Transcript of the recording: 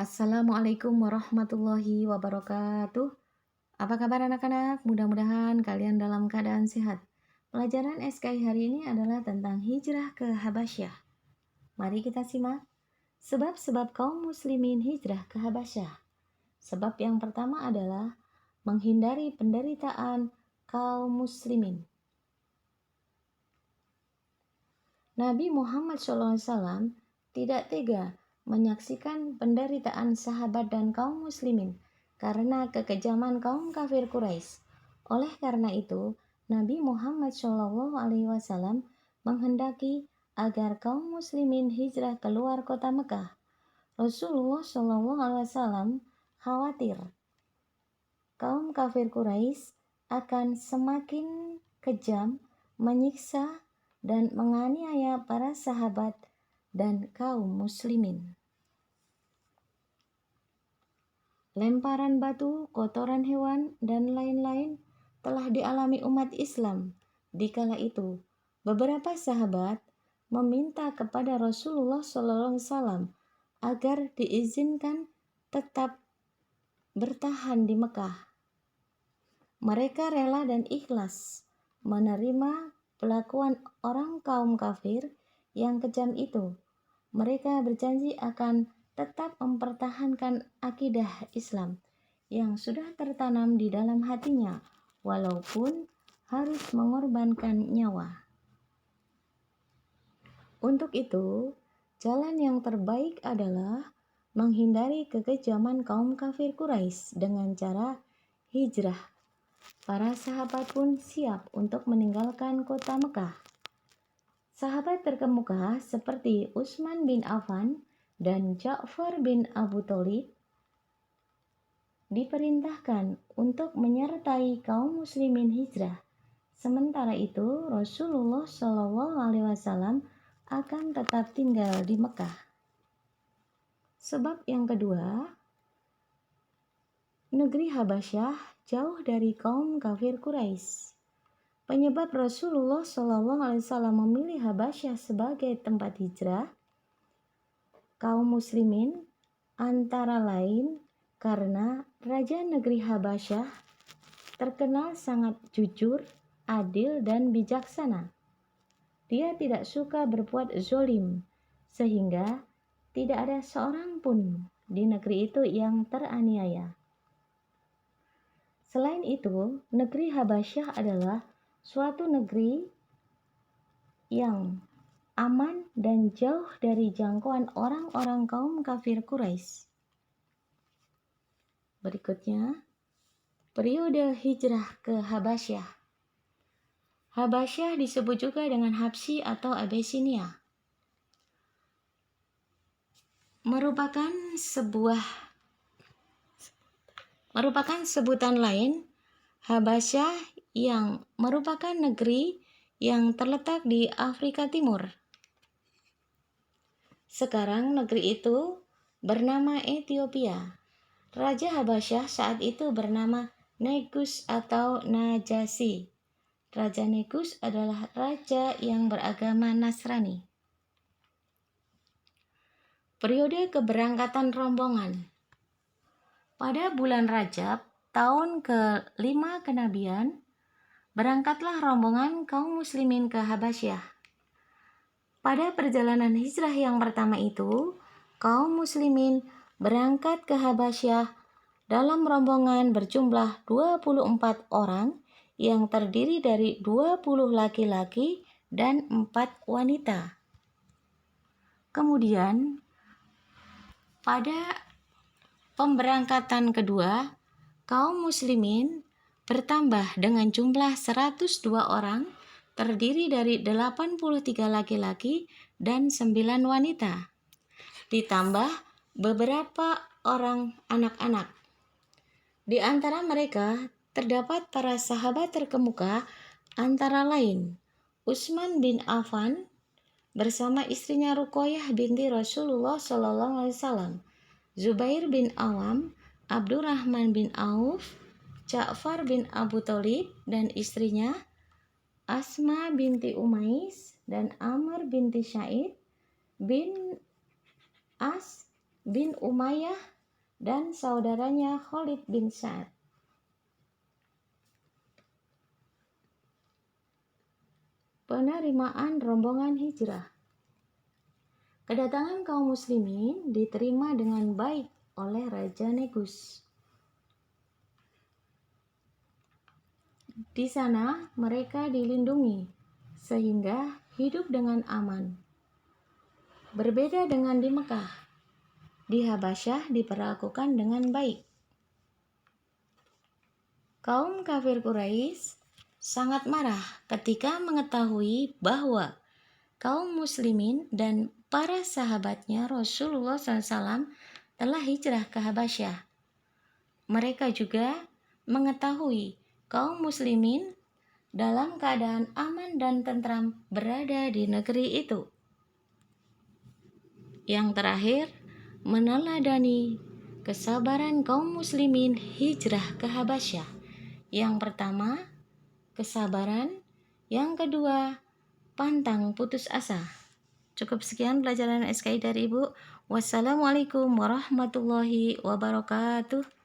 Assalamualaikum warahmatullahi wabarakatuh. Apa kabar anak-anak? Mudah-mudahan kalian dalam keadaan sehat. Pelajaran SKI hari ini adalah tentang hijrah ke Habasyah. Mari kita simak. Sebab-sebab kaum muslimin hijrah ke Habasyah. Sebab yang pertama adalah menghindari penderitaan kaum muslimin. Nabi Muhammad SAW tidak tega menyaksikan penderitaan sahabat dan kaum muslimin karena kekejaman kaum kafir Quraisy. Oleh karena itu, Nabi Muhammad SAW menghendaki agar kaum muslimin hijrah keluar kota Mekah. Rasulullah SAW khawatir kaum kafir Quraisy akan semakin kejam, menyiksa dan menganiaya para sahabat dan kaum muslimin. Lemparan batu, kotoran hewan, dan lain-lain telah dialami umat Islam. Di kala itu, beberapa sahabat meminta kepada Rasulullah SAW agar diizinkan tetap bertahan di Mekah. Mereka rela dan ikhlas menerima perlakuan orang kaum kafir yang kejam itu. Mereka berjanji akan tetap mempertahankan akidah Islam yang sudah tertanam di dalam hatinya, walaupun harus mengorbankan nyawa. Untuk itu, jalan yang terbaik adalah menghindari kekejaman kaum kafir Quraisy dengan cara hijrah. Para sahabat pun siap untuk meninggalkan kota Mekah. Sahabat terkemuka seperti Utsman bin Affan dan Ja'far bin Abu Thalib diperintahkan untuk menyertai kaum muslimin hijrah. Sementara itu, Rasulullah SAW akan tetap tinggal di Mekah. Sebab yang kedua, negeri Habasyah jauh dari kaum kafir Quraisy. Penyebab Rasulullah SAW memilih Habasyah sebagai tempat hijrah kaum muslimin antara lain karena Raja Negeri Habasyah terkenal sangat jujur, adil, dan bijaksana. Dia tidak suka berbuat zolim, sehingga tidak ada seorang pun di negeri itu yang teraniaya. Selain itu, negeri Habasyah adalah suatu negeri yang aman dan jauh dari jangkauan orang-orang kaum kafir Quraisy. Berikutnya, periode hijrah ke Habasyah. Habasyah disebut juga dengan Habsyi atau Abyssinia. Merupakan sebutan lain Habasyah yang merupakan negeri yang terletak di Afrika Timur. Sekarang negeri itu bernama Ethiopia. Raja Habasyah saat itu bernama Negus atau Najasyi. Raja Negus adalah raja yang beragama Nasrani. Periode keberangkatan rombongan. Pada bulan Rajab, tahun ke-5 kenabian, berangkatlah rombongan kaum muslimin ke Habasyah. Pada perjalanan hijrah yang pertama itu, kaum muslimin berangkat ke Habasyah dalam rombongan berjumlah 24 orang yang terdiri dari 20 laki-laki dan 4 wanita. Kemudian, pada pemberangkatan kedua, kaum muslimin bertambah dengan jumlah 102 orang, terdiri dari 83 laki-laki dan 9 wanita, ditambah beberapa orang anak-anak. Di antara mereka terdapat para sahabat terkemuka antara lain Utsman bin Affan bersama istrinya Ruqayyah binti Rasulullah SAW, Zubair bin Awam, Abdurrahman bin Auf, Ja'far bin Abu Thalib dan istrinya, Asma binti Umais dan Amr binti Syaid bin As bin Umayyah dan saudaranya Khalid bin Sa'ad. Penerimaan rombongan hijrah. Kedatangan kaum muslimin diterima dengan baik oleh Raja Negus. Di sana mereka dilindungi sehingga hidup dengan aman. Berbeda dengan di Mekah, di Habasyah diperlakukan dengan baik. Kaum kafir Quraisy sangat marah ketika mengetahui bahwa kaum muslimin dan para sahabatnya Rasulullah SAW telah hijrah ke Habasyah. Mereka juga mengetahui kaum muslimin dalam keadaan aman dan tentram berada di negeri itu. Yang terakhir, meneladani kesabaran kaum muslimin hijrah ke Habasyah. Yang pertama, kesabaran. Yang kedua, pantang putus asa. Cukup sekian pelajaran SKI dari Ibu. Wassalamualaikum warahmatullahi wabarakatuh.